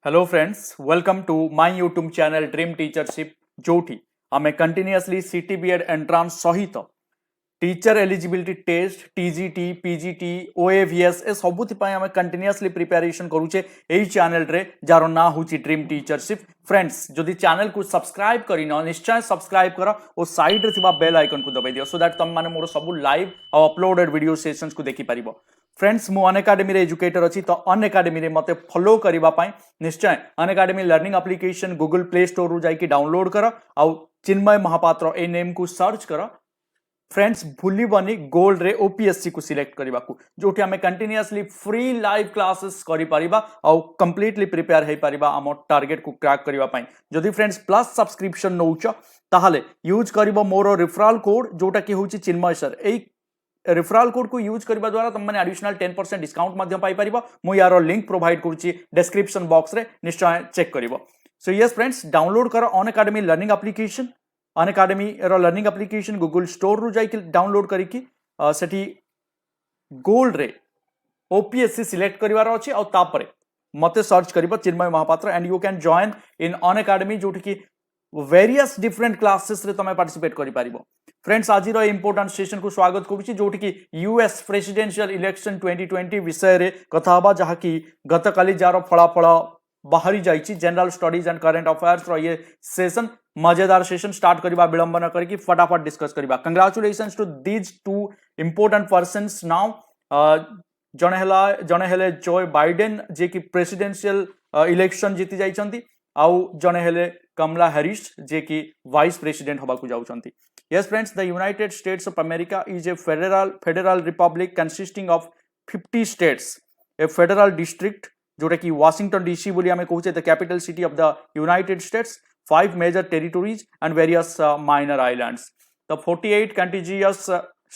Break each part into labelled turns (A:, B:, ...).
A: Hello friends, welcome to my YouTube channel dream teachership जोठी आमे continuously CT BEd entrance सहित teacher eligibility test TGT PGT OAVS ए सबुथि पय आमे कंटिन्यूअसली प्रिपरेशन करूचे एई चैनल रे जार ना होची ड्रीम टीचरशिप। फ्रेंड्स, जदि चैनल को सब्सक्राइब करिन निश्चय सब्सक्राइब कर और साइड रे थिबा बेल आइकन को दबाई दियो सो दैट तुम माने मोर सब लाइव और अपलोडेड वीडियो सेशंस को देखि परिबो। फ्रेंड्स, मु अनएकाडेमी रे एजुकेटर अच्छी तो अनएकाडेमी रे मते फॉलो करिबा पय निश्चय Unacademy learning application Google play store रु जाई कि डाउनलोड कर आ चिन्मय महापात्र ए नेम को सर्च कर। फ्रेंड्स, भूलिबनी गोल्ड रे ओपीएससी को सिलेक्ट करबा को जोठी हमें कंटिन्यूअसली फ्री लाइव क्लासेस करि परिबा आ कंप्लीटली प्रिपेयर हे परिबा हम टारगेट को क्रैक करबा पय। जदि फ्रेंड्स प्लस सब्सक्रिप्शन नउछ ताहाले यूज करबो मोर रेफरल कोड जोटा कि होची चिन्मय सर। ए रेफरल कोड को यूज करबा द्वारा तुम माने एडिशनल 10% डिस्काउंट मध्य पाई परिबो। मु यारो लिंक प्रोवाइड करूची डिस्क्रिप्शन बॉक्स रे, निश्चय चेक करिवो। सो यस फ्रेंड्स, डाउनलोड करो अनएकाडेमी लर्निंग एप्लिकेशन। अनएकाडेमी रो लर्निंग एप्लिकेशन गूगल स्टोर रु जाई कि डाउनलोड करिकी सेठी गोल्ड रे ओपीएससी सिलेक्ट करिवार अछि और तापरे मते सर्च करिवो Chinmay Mahapatra and you can join in Unacademy जोठी की वेरियस डिफरेंट क्लासेस रे तमे पार्टिसिपेट करि परिबो। फ्रेंड्स, आज इंपोर्टेंट सेशन को स्वागत करुच्ची जोटी की यूएस प्रेसिडेंशियल इलेक्शन 2020 विषय रे कथा हबा जहा की गतकाली जार फलाफल बाहरी जाइछि। General studies and current affairs रो ये सेशन मजेदार सेशन स्टार्ट करबा विलंब न करके फटाफट डिस्कस करबा। Congratulations to these two important persons. Now जने हेले जो बाइडेन जे की प्रेसिडेंशियल इलेक्शन जीति जाइछंती आउ जने हेले कमला हैरिस जे की वाइस प्रेसिडेंट हबा को जाउछंती। Yes friends, the United States of America is a federal republic consisting of 50 states, a federal district जोटा कि Washington DC बोली हमें कहूचे the capital city of the United States, 5 major territories and various minor islands. The 48 contiguous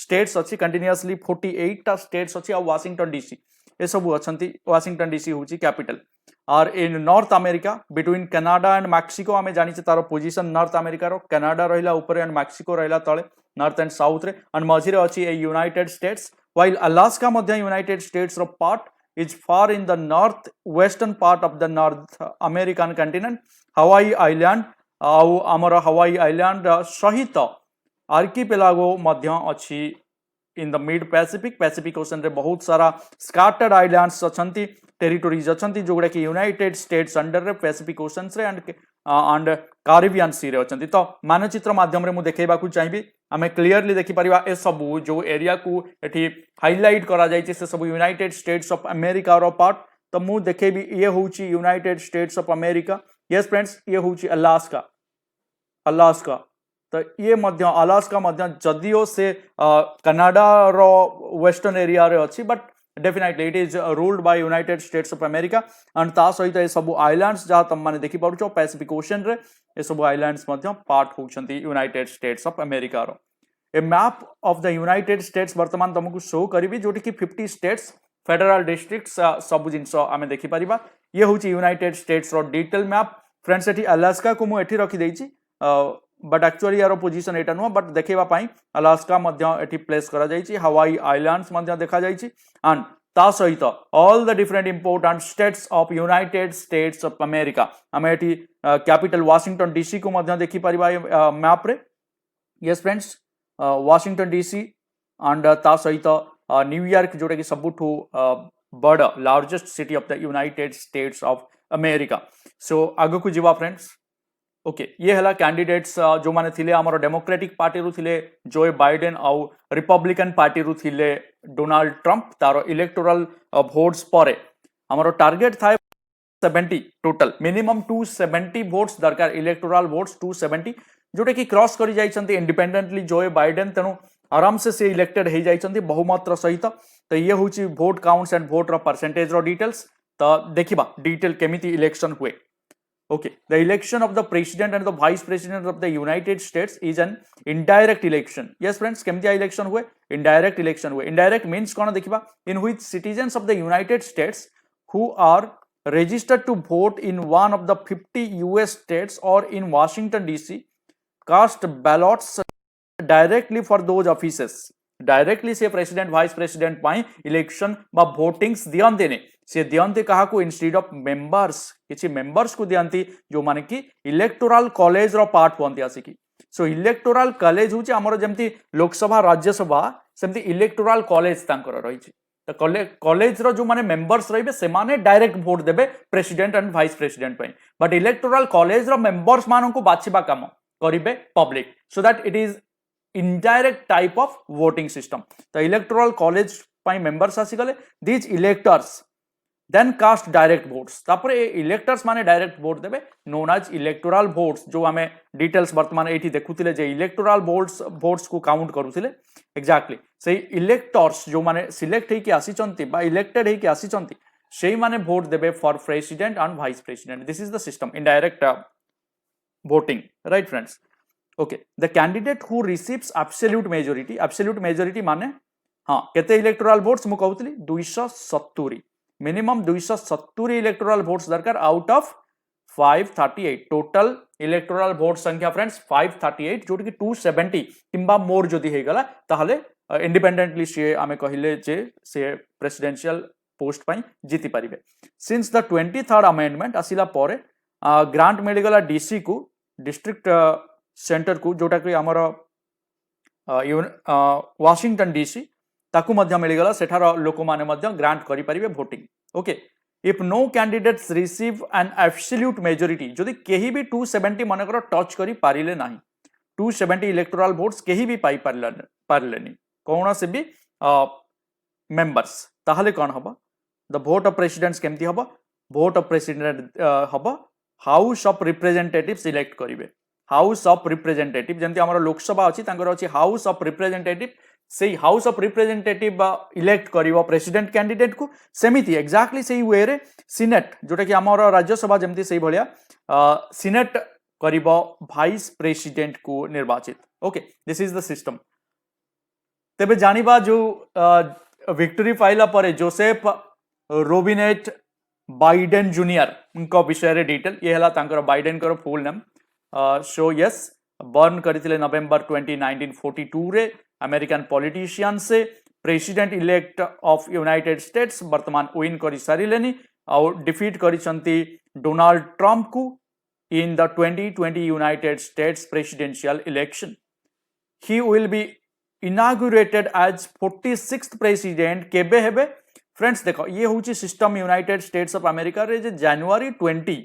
A: states अच्छी continuously 48 टा states अच्छी और Washington DC ये सब अच्छी। Washington DC होची capital। और in North America between Canada and Mexico आमे जानी तार पोजीशन नॉर्थ अमेरिका रो कनाडा रहिला ऊपर एंड मैक्सिको रहिला तळे नॉर्थ एंड साउथ रे एंड मझी रे अछि ए यूनाइटेड स्टेट्स व्हाइल अलास्का मध्य यूनाइटेड स्टेट्स रो part is far in the north western part of the North American continent. Hawaii island आउ हमर हवाई आइलैंड सहित आर्किपेलागो मध्य अछि in the mid Pacific ocean रे बहुत सारा स्कैटर्ड आइलैंड्स अछंती टेरिटोरीज अछंती जोगुडा कि यूनाइटेड स्टेट्स अंडर रे पैसिफिक ओशंस रे एंड कैरिबियन सी रे अछंती। तो मानचित्र माध्यम रे मु देखेबा को चाहिबी हमें क्लियरली देखि परिबा ए सब जो एरिया को एठी हाइलाइट करा जाय छै से सब यूनाइटेड स्टेट्स ऑफ अमेरिका रो पार्ट। तो मु देखेबी ये होउची United states of America. Yes friends, ये होउची अलास्का। तो ये मध्य अलास्का मध्य जदियो से कनाडा रो वेस्टर्न एरिया रे अछि but definitely it is ruled by United states of America and ता सहित ए सब आइलैंड्स जहाँ तुम माने देखि पारुछो पैसिफिक ओशन रे ए सब आइलैंड्स मध्य पार्ट होउछंती यूनाइटेड स्टेट्स ऑफ अमेरिका रो। ए map of the United States वर्तमान तुमको शो करिवि जोटी कि 50 स्टेट्स फेडरल डिस्ट्रिक्ट्स सब जिंस आमे देखि परिबा। ये होउची यूनाइटेड स्टेट्स रो डिटेल मैप। फ्रेंड्स, एठी अलास्का को मु एठी रखि देइछि बट एक्चुअली यार पोजीशन एटा नुआ बट देखेबा पाई अलास्का मध्य एठी प्लेस करा जाइछि। हवाई आइलैंड्स मध्य देखा जाइछि एंड ता सहित all the different important states of United states of America हमें एठी कैपिटल वाशिंगटन डीसी को मध्य देखि परिबा मैप रे। Yes friends, Washington DC and ता सहित न्यूयॉर्क जोटा कि सबुठु बड़ largest city of the United states of America. So आगो को जीवा फ्रेंड्स। ओके, ये हला कैंडिडेट्स जो माने थिले हमर डेमोक्रेटिक पार्टी रु थिले जो बाइडेन आउ रिपब्लिकन पार्टी रु थिले डोनाल्ड ट्रंप। तारो इलेक्टोरल वोट्स परे हमर टारगेट थाए 70 टोटल मिनिमम 270 वोट्स दरकार। इलेक्टोरल वोट्स 270 जोटे कि क्रॉस करि जाइछंती इंडिपेंडेंटली जो बाइडेन तेनु आराम से इलेक्टेड हे जाइछंती बहुमत सहित। तो ये होची वोट काउंट्स एंड वोट रो परसेंटेज रो डिटेल्स। तो देखिबा डिटेल केमिति इलेक्शन हुए। Okay, the election of the president and the vice president of the United States is an indirect election. Yes friends, केमतिया election हुए? Indirect election हुए। Indirect means कौन देखिबा? In which citizens of the United States who are registered to vote in one of the 50 US states or in Washington DC cast ballots directly for those offices. Directly से president vice president पाई election बा votings दियन देने सी दियंती काहाकू instead of members किछि members को दियंती जो माने कि electoral college रो part होंती आसिकी सो electoral college होची हमर जेमती लोकसभा राज्यसभा सेमती इलेक्टोरल कॉलेज तांकर रहिछि तो कॉलेज रो जो माने मेंबर्स रहिबे से माने डायरेक्ट वोट देबे प्रेसिडेंट एंड वाइस प्रेसिडेंट पई बट इलेक्टोरल कॉलेज रो मेंबर्स मानन को बाछिबा काम करिबे public so that it is indirect type of voting system तो इलेक्टोरल कॉलेज पई मेंबर्स आसी गले these electors then cast direct votes तापर इलेक्टर्स माने डायरेक्ट वोट देबे नोन एज इलेक्टोरल वोट्स जो हमें डिटेल्स वर्तमान एठी देखुतिले जे इलेक्टोरल वोट्स को काउंट करूतिले एग्जैक्टली से इलेक्टर्स जो माने सिलेक्ट हेकि आसीचंती बा इलेक्टेड हेकि आसीचंती सेही माने वोट देबे for president and vice president this is the system indirect voting right friends okay the candidate who receives absolute majority माने हाँ केते इलेक्टोरल वोट्स मु कहउतली 270 मिनिमम 270 इलेक्टोरल वोट्स दरकार out of 538 total electoral vote संख्या friends 538 जोटी कि 270 किंबा मोर जदी हे गला ताहले इंडिपेंडेंटली से आमे कहिले जे से प्रेसिडेंशियल पोस्ट पई जीति परिबे सिंस द 23rd अमेंडमेंट आसिला परे ग्रांट मिलगला डीसी को डिस्ट्रिक्ट सेंटर को जोटा कि आमर वाशिंगटन डीसी ताकू मध्य मिलगला सेठार लोक माने मध्य ग्रांट करि परिबे voting okay if no candidates receive an absolute majority जदि केही भी 270 मनकर टच करि पारिले नाही 270 इलेक्टोरल वोट्स केही भी पाई पारलेनी कोन से भी मेंबर्स ताहले कोन हबो द वोट ऑफ प्रेसिडेंट्स केमती हबो वोट ऑफ प्रेसिडेंट हबो हाउस ऑफ रिप्रेजेंटेटिव्स इलेक्ट करिवे हाउस ऑफ रिप्रेजेंटेटिव जंती हमर लोकसभा अछि तांकर अछि हाउस ऑफ रिप्रेजेंटेटिव से हाउस ऑफ रिप्रेजेंटेटिव इलेक्ट करिवो प्रेसिडेंट कैंडिडेट को सेमिति एग्जैक्टली सेही वे रे सिनेट जोटा कि हमर राज्यसभा जंती सेही भलिया सिनेट करिवो वाइस प्रेसिडेंट को निर्वाचित okay this is the system तेबे जानिबा जो विक्टरी पाइला परे जोसेफ रोबिनेट बाइडेन जूनियर उनका विषय रे डिटेल ये हला तांकर बाइडेन कर full name so yes born करथिले नवेंबर 20 1942 रे अमेरिकन पॉलिटिशियन से president elect of United States वर्तमान विन करि सारिलेनी और डिफीट करिसंती डोनाल्ड ट्रम्प को in the 2020 United States presidential election he will be inaugurated as 46th president केबे हेबे फ्रेंड्स देखो ये हूँ system United states of America रे जे जनवरी 20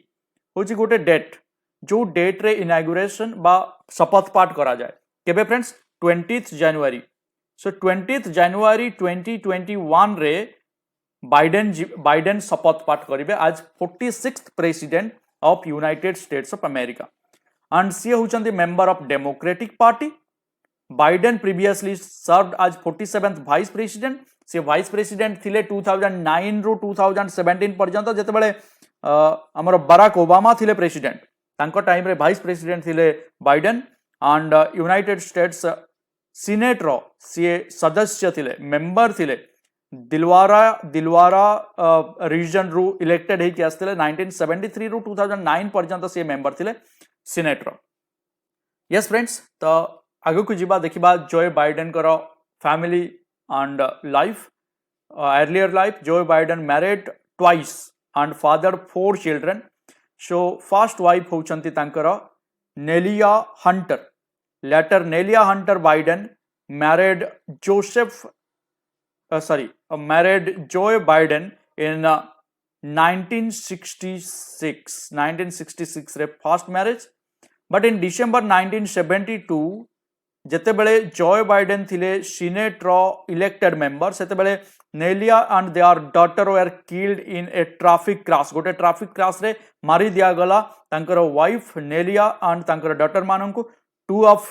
A: हूँ गोटे डेट जो डेट रे इनागुरेशन बा शपथ पाठ करा जाए केबे फ्रेंड्स 20th जनवरी सो 20th जनवरी 2021 रे बाइडेन शपथ पाठ करिवे आज 46th president of United states of America and सी होचंती member of democratic party Biden previously served आज 47th वाइस प्रेसिडेंट से वाइस प्रेसिडेंट थिले 2009 रो 2017 पर्यंत जते बेले हमर बराक ओबामा थिले प्रेसिडेंट तांको टाइम रे वाइस प्रेसिडेंट थिले Biden and united states senate रो सी सदस्य थिले मेंबर थिले दिलवारा रीजन रू इलेक्टेड हे कि आस्थिले 1973 रू 2009 पर्यंत से मेंबर थिले सीनेट रो यस फ्रेंड्स तो आगु को जीवा देखिबा जोए बाइडेन करो family and life earlier life Joe Biden married twice and fathered 4 children so first wife होचंती तांकर Nelia Hunter later Nelia Hunter Biden married married Joe Biden in 1966 रे first marriage but in December 1972 जेते बेले जॉय बाइडेन थिले senate रो elected member सेते बेले Neilia and their daughter were killed in a traffic crash गोटे traffic crash रे मारी दिया गला तांकर वाइफ नेलिया एंड तांकर डॉटर मानन को 2 of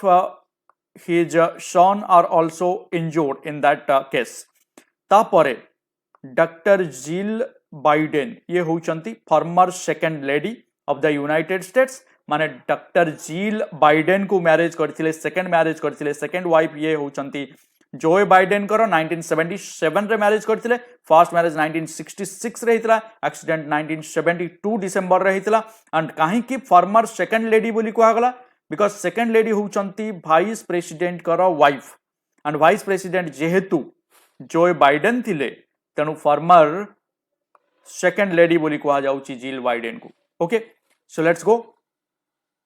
A: his son are also injured in that case तापरे डॉक्टर जिल बाइडेन ये होचंती former second lady of the United states माने डॉक्टर जिल बाइडेन को मैरिज करथिले सेकंड मैरिज करथिले सेकंड वाइफ ये होचंती जोए बाइडेन करो 1977 रे मैरिज करथिले फर्स्ट मैरिज 1966 रे हितला एक्सीडेंट 1972 डिसेंबर रे हितला एंड काहे की फॉर्मर सेकंड लेडी बोली कोहा गला बिकॉज़ सेकंड लेडी होचंती वाइस प्रेसिडेंट करो वाइफ एंड वाइस प्रेसिडेंट जेहेतु जोए बाइडेन थिले तेनु फॉर्मर सेकेंड लेडी बोली कहा जाउची जिल बाइडेन को। Okay, so let's go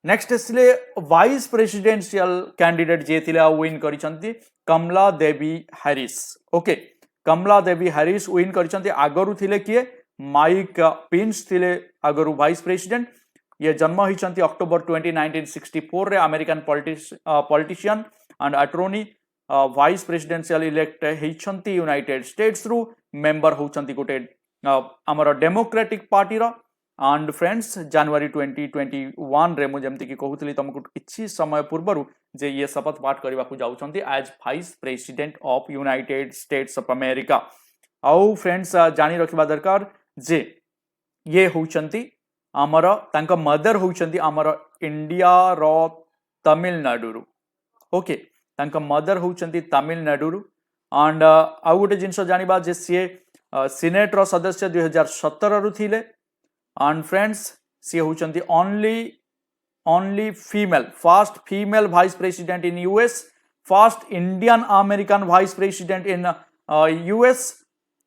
A: next आसले वाइस प्रेसिडेंशियल कैंडिडेट जे थिले विन करिसंती कमला देवी हैरिस। ओके, कमला देवी हैरिस विन करिसंती। आगरु थिले किए माइक पिंस थिले आगरु वाइस प्रेसिडेंट। ये जन्म होइसंती अक्टोबर 20 1964 रे American politician and attorney vice presidential elect होइसंती यूनाइटेड स्टेट्स रु। मेंबर होइसंती गोटे आमर डेमोक्रेटिक पार्टी रो। एंड फ्रेंड्स जनवरी 2021 रे मु जेमति कि कहउतली तुमको किछि समय पूर्व जे ये शपथ पाठ करबा को जाउछंती as vice president of United states of America. आउ फ्रेंड्स जानी रखिबा दरकार जे ये होउछंती आमर तांक मदर होउछंती आमर इंडिया रो तमिलनाडु रु। ओके, तांक मदर होउछंती तमिलनाडु रु। एंड आउ गोटे जिंस जानिबा जे सी सीनेट रो सदस्य 2017 रु थिले। एंड फ्रेंड्स सी होउछंती only female first female vice president in US, first Indian American vice president in US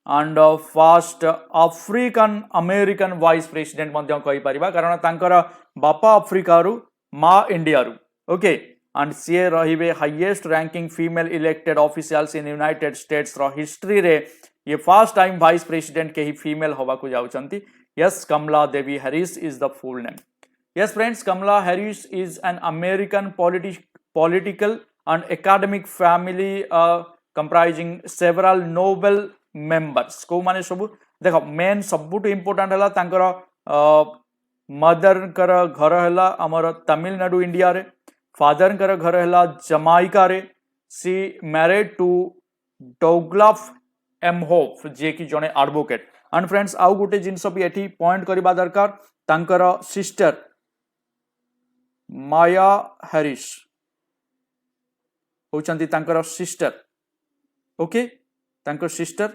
A: and first African American vice president मध्य कहि परिबा कारण तांकर बापा अफ्रिका रु माँ इंडिया रु। ओके, एंड सी रहिबे highest ranking female elected officials in United States रो हिस्ट्री रे ये फर्स्ट टाइम वाइस प्रेसिडेंट के ही फीमेल होबा को जाउछंती। Yes, Kamala Devi Harris is the full name. Yes friends, Kamala Harris is an American political and academic family comprising several Nobel members। को माने सब देखो मेन सबुट इंपोर्टेंट हला तांकर मदर कर घर हला हमर तमिलनाडु इंडिया रे, फादर कर घर हला जमाइका रे। सी मैरिड टू डोगलाफ एमहोफ जे कि जने एडवोकेट। एंड फ्रेंड्स आउ गोटे जिनस भी एठी पॉइंट करबा दरकार तांकर सिस्टर माया हैरिस होचंती तांकर सिस्टर। ओके, तांकर सिस्टर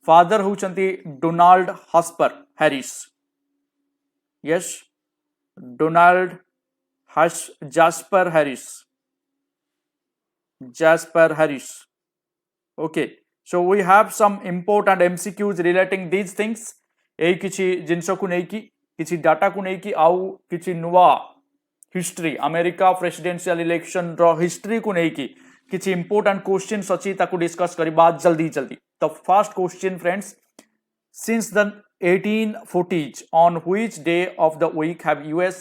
A: फादर होचंती Donald Jasper Harris. Yes, Donald Jasper Harris. Okay, so we have some important MCQs relating these things। ए किछि जिनस को नै कि किछि डाटा को नै कि आउ किछि नुवा हिस्ट्री अमेरिका प्रेसिडेंशियल इलेक्शन रो हिस्ट्री को नै कि किछि इंपोर्टेंट क्वेश्चंस अछि ताकू डिस्कस करिबा जल्दी। तो first question friends, since the 1840s on which day of the week have US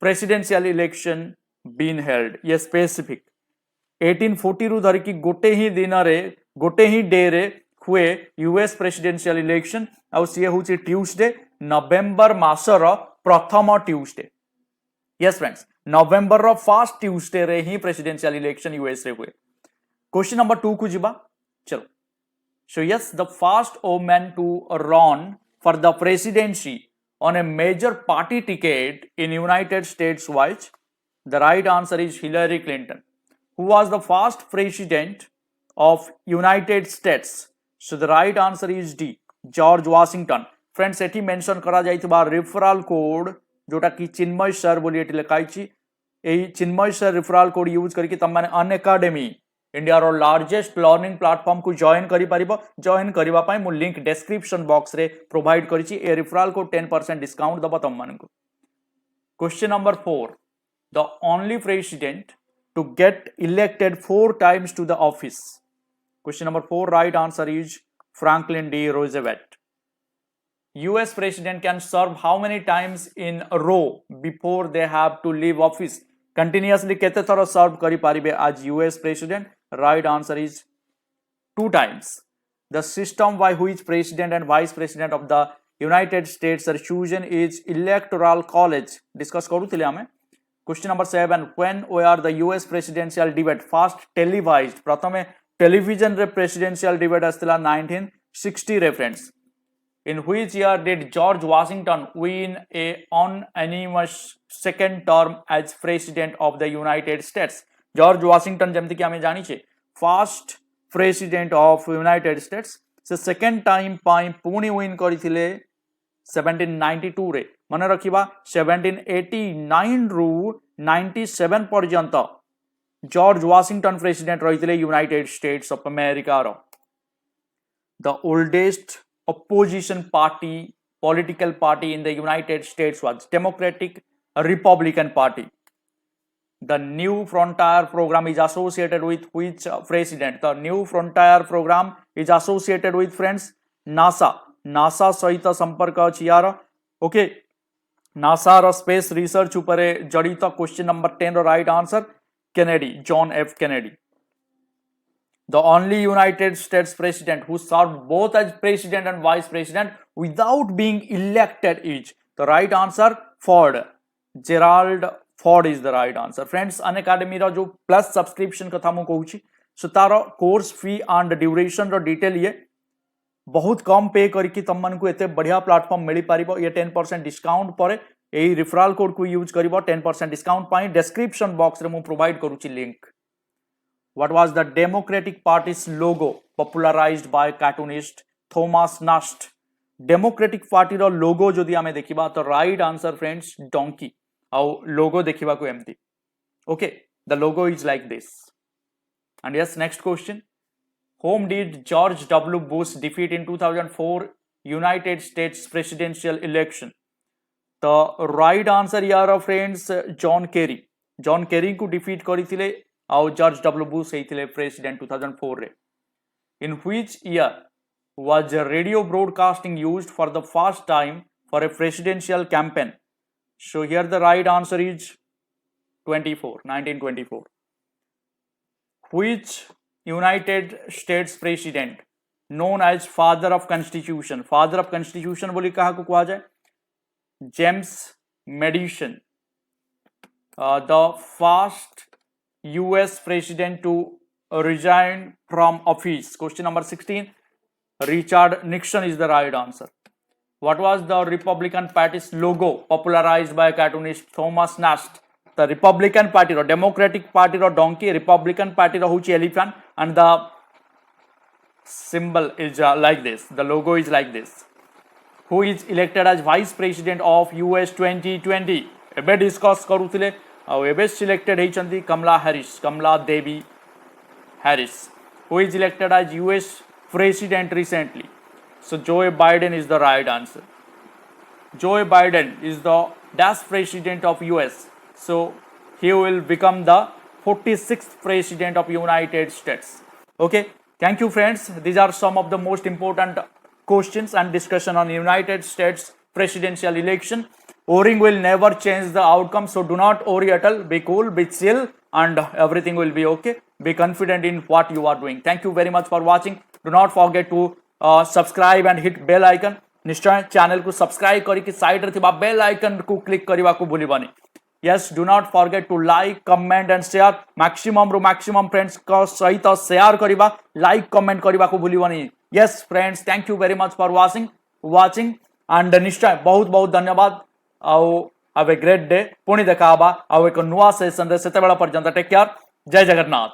A: presidential election been held? ये स्पेसिफिक 1840 रु धर कि गोटे ही दिन रे गोटे ही डे रे हुए यूएस प्रेसिडेंशियल इलेक्शन। आउ सी होची ट्यूसडे नवेम्बर मासर प्रथम ट्यूसडे। यस फ्रेंड्स, नवेम्बर रो फर्स्ट ट्यूसडे रे ही प्रेसिडेंशियल इलेक्शन यूएस रे हुए। क्वेश्चन नंबर 2 को जिबा चलो। So yes, the first woman to run for the presidency on a major party ticket in United States was. The right answer is Hillary Clinton. Who was the first president of United States? So the right answer is D, George Washington। Friends एठी mention करा जाइतबा referral code जोटा कि चिन्मय sir बोली एठी लिखाइछि। एही Chinmay sir referral code use करके तम माने अनएकेडमी इंडिया रो लार्जेस्ट लर्निंग प्लेटफॉर्म को जॉइन करि परिबो। जॉइन करिबा पई मु लिंक डिस्क्रिप्शन बॉक्स रे प्रोवाइड करिछि। ए रेफरल कोड 10% डिस्काउंट दबा तम मानकु। Question number 4, the only president to get elected 4 times to the office। Question number 4, right answer is Franklin D. Roosevelt। US president can serve how many times in a row before they have to leave office? Continuously केते thorough सर्व करि पारिबे आज US president? Right answer is 2 times। The system by which president and vice president of the United States are chosen is electoral college। Discuss करूथिले हमें। Question number 7, when were the US presidential debate first televised? प्रथमे television रे presidential debate आस्तिला 1960 रे friends. In which year did George Washington win a unanimous second term as president of the United States? George Washington जेमति कि हमें जानी छे first president of United states से second time पाई पुणी विन करथिले 1792 रे। मन रखिबा 1789 रु 97 पर्यंत जॉर्ज वाशिंगटन प्रेसिडेंट रहिथिले यूनाइटेड स्टेट्स ऑफ अमेरिका रो। The oldest opposition party political party in the United States was? Democratic, Republican Party. The New Frontier program is associated with which president? The New Frontier program is associated with, friends, NASA. NASA सहित संपर्क अछि यार. Okay, NASA रो space research उपरे जड़ित. Question number 10 रो right answer Kennedy, John F. Kennedy. The only United States president who served both as president and vice president without being elected is, the right answer, Ford. Gerald Ford is the right answer. Friends, Unacademy रो जो plus subscription कथा मु कहूची, so तारो course fee and duration रो detail ये बहुत कम पे करके तुम मन को एते बढ़िया प्लेटफॉर्म मिल पारिबो. ये 10% डिस्काउंट पर एई रिफरल कोड को यूज करिबो 10% डिस्काउंट पाई. डिस्क्रिप्शन बॉक्स रे मु प्रोवाइड करूची link. What was the Democratic Party's logo popularized by cartoonist Thomas Nast? Democratic Party row logo जदि आमे देखिबा तो right answer, friends, donkey. आउ logo देखिबा को एमती. Okay, the logo is like this. And yes, next question. Whom did George W. Bush defeat in 2004 United States presidential election? The right answer here, friends, John Kerry. John Kerry को defeat करिथिले आउ George W Bush हेइथिले president 2004 रे. In which year was radio broadcasting used for the first time for a presidential campaign? So here the right answer is 1924. Which United States president known as father of constitution? Father of constitution बोली कहा को कहा जाए? James Madison, the first US president to resign from office. Question number 16. Richard Nixon is the right answer. What was the Republican Party's logo popularized by cartoonist Thomas Nast? The Republican Party or Democratic Party or donkey, Republican Party or huchi elephant, and the symbol is like this. The logo is like this. Who is elected as vice president of US 2020? एबे discuss करूथिले और एबे selected हेचंती Kamala Devi Harris. Who is elected as US president recently? So Joe Biden is the right answer. Joe Biden is the dash president of US. So he will become the 46th president of United States. Okay, thank you, friends. These are some of the most important questions and discussion on United States presidential election. Worrying will never change the outcome, so do not worry at all. Be cool, be chill, and everything will be okay. Be confident in what you are doing. Thank you very much for watching. Do not forget to subscribe and hit bell icon. निश्चय channel को subscribe करिके side रे थिबा bell icon को click करबा को भूलिबानी. Yes, do not forget to like, comment and share. maximum friends को सहित शेयर करिबा, like, comment करिबा को भूलिबानी. Yes friends, thank you very much for watching and निश्चय बहुत बहुत धन्यवाद. आउ हैव ए ग्रेट डे. पुणी देखा आउ एक नुआ सेशन रे सेते बेला पर्यंत टेक केयर. जय जगन्नाथ.